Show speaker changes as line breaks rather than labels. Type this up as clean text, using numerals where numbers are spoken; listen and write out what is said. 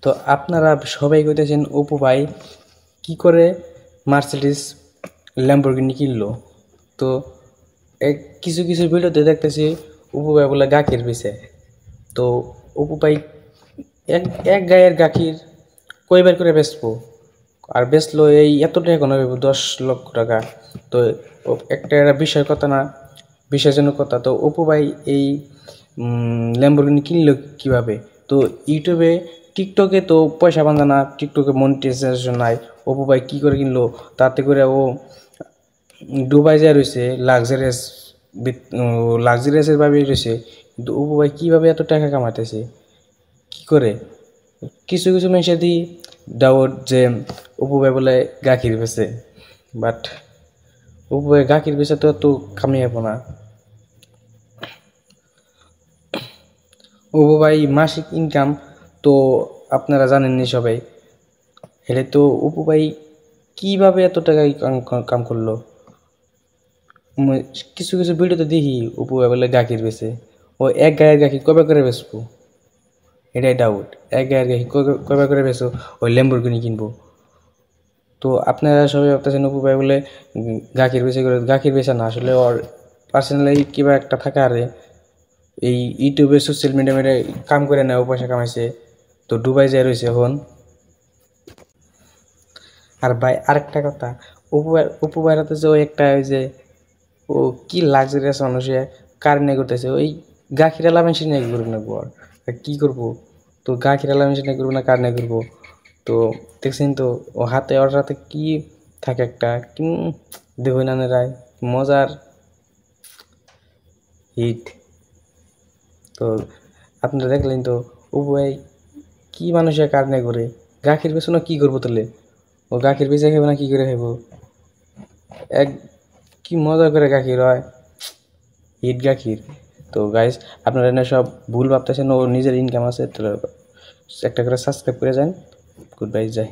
তো আপনারা সবাই কইতেছেন অপু ভাই কি করে মার্সিডিজ ল্যাম্বরগিনি কিনলো। তো কিছু কিছু ভিডিওতে দেখতেছি অপু ভাই বলে গাখির বেচে। তো অপু ভাই এক এক গায়ের গাখির কয়বার করে বেচবো, আর বেচলো এই এত টাকা কোনো 10 লক্ষ টাকা। তো একটা এটা বিষয় কথা না, বিষয়জনক কথা। তো অপু ভাই এই ল্যাম্বরগিনি কিনলো কিভাবে? তো ইউটিউবে টিকটকে তো পয়সা বান্ধা না, টিকটকে মনিটাইজেশন নাই। অপু ভাই কী করে কিনলো? তাতে করে ও দুবাই যায় রয়েছে লাক্সারিয়াস, লাক্সারিয়াসের ভাবে রয়েছে, কিন্তু অপু ভাই কীভাবে এত টাকা কামাইতেছে কি করে? কিছু কিছু মানুষের দি ডাউট যে অপু ভাই বলে গাখির বেচে, বাট অপু ভাই গাখির বেচে তো এত কামিয়ে না। অপু ভাই মাসিক ইনকাম তো আপনারা জানেননি সবাই। হেলে তো অপু ভাই কীভাবে এত টাকা কাম করলো? কিছু কিছু ভিডিওতে দেখি অপু ভাই বলে গাখির বেচে। ও এক গায়ের গাখি কবে করে বেচবো? এটাই ডাউট। এক গায়ের গাখি কবে করে বেচো? ওই ল্যাম্বরগিনি কিনবো। তো আপনারা সবাই ভাবতেছেন অপু ভাই বলে গাখির বেচে করে, গাখির বেচা না, আসলে ওর পার্সোনালি কিবা একটা থাকে। আরে এই ইউটিউবে সোশ্যাল মিডিয়া কাম করে নেয়, ও পয়সা কামাইছে। তো ডুবাই যায় রয়েছে এখন। আর ভাই আরেকটা কথা, অপু ভাইরাতে যে ওই একটা ওই যে ও কি লাক্সারিয়াস মানুষে কার নিয়ে করতেছে, ওই গাখির আলা মেশিন নিয়ে করবো না বর, কি করবো? তো গাখির আলা মেশিন নিয়ে করবো না কার নিয়ে করবো? তো দেখছেন তো ও হাতে, ওর হাতে কি থাকে একটা কি দেখুন না রায় মজার হিট। তো আপনারা দেখলেন তো অপু ভাই কি মানুষের কার নিয়ে করে? গাখির বেছো না কি করবো তাহলে? ও গাখির বেচে খাবো না কি করে খাবো? এক কি মজা করে গাখির হয়, হিট গাখির। তো গাইস, আপনারা এনে সব ভুল ভাবতেছেন, ও নিজের ইনকাম আছে। তো একটা করে সাবস্ক্রাইব করে যান। গুড বাই, যাই।